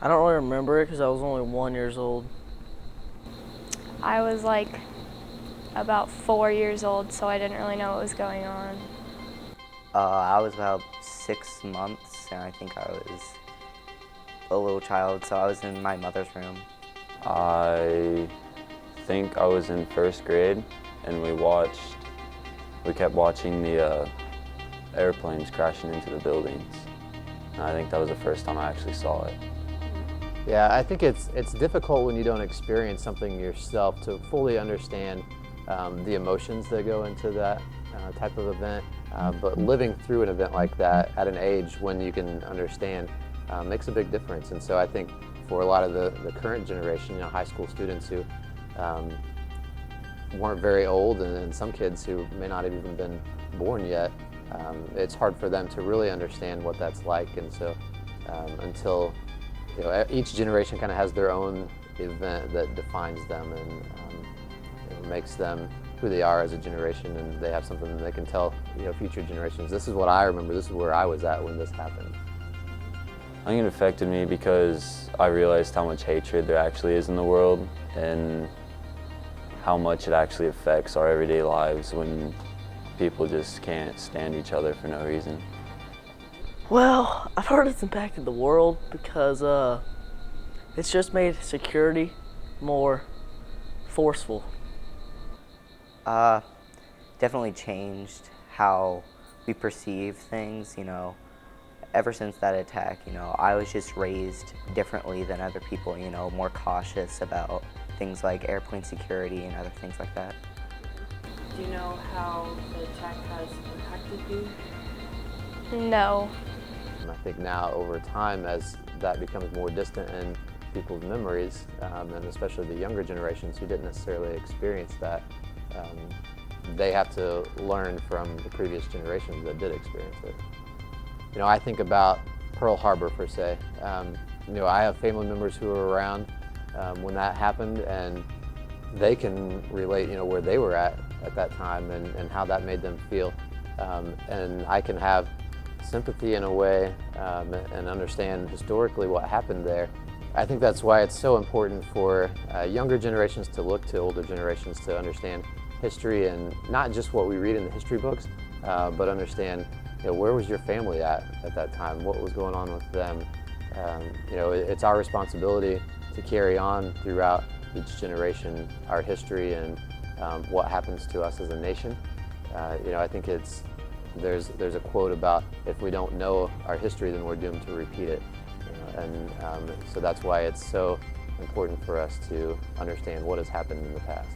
I don't really remember it because I was only 1 year old. I was like about 4 years old, so I didn't really know what was going on. I was about 6 months, and I think I was a little child, so I was in my mother's room. I think I was in first grade, and we kept watching the airplanes crashing into the buildings. And I think that was the first time I actually saw it. Yeah, I think it's difficult when you don't experience something yourself to fully understand the emotions that go into that type of event. But living through an event like that at an age when you can understand makes a big difference. And so I think for a lot of the current generation, high school students who weren't very old, and some kids who may not have even been born yet, it's hard for them to really understand what that's like. And so until each generation kind of has their own event that defines them and it makes them who they are as a generation, and they have something that they can tell future generations. This is what I remember, this is where I was at when this happened. I think it affected me because I realized how much hatred there actually is in the world and how much it actually affects our everyday lives when people just can't stand each other for no reason. Well, I've heard it's impacted the world because it's just made security more forceful. Definitely changed how we perceive things, Ever since that attack, I was just raised differently than other people, more cautious about things like airplane security and other things like that. Do you know how the attack has impacted you? No. And I think now over time, as that becomes more distant in people's memories, and especially the younger generations who didn't necessarily experience that, they have to learn from the previous generations that did experience it. I think about Pearl Harbor per se. I have family members who were around when that happened, and they can relate, where they were at that time and how that made them feel. And I can have sympathy in a way and understand historically what happened there. I think that's why it's so important for younger generations to look to older generations to understand history, and not just what we read in the history books, but understand where was your family at that time, what was going on with them. It's our responsibility to carry on throughout each generation our history and what happens to us as a nation. I think there's a quote about, if we don't know our history, then we're doomed to repeat it. So that's why it's so important for us to understand what has happened in the past.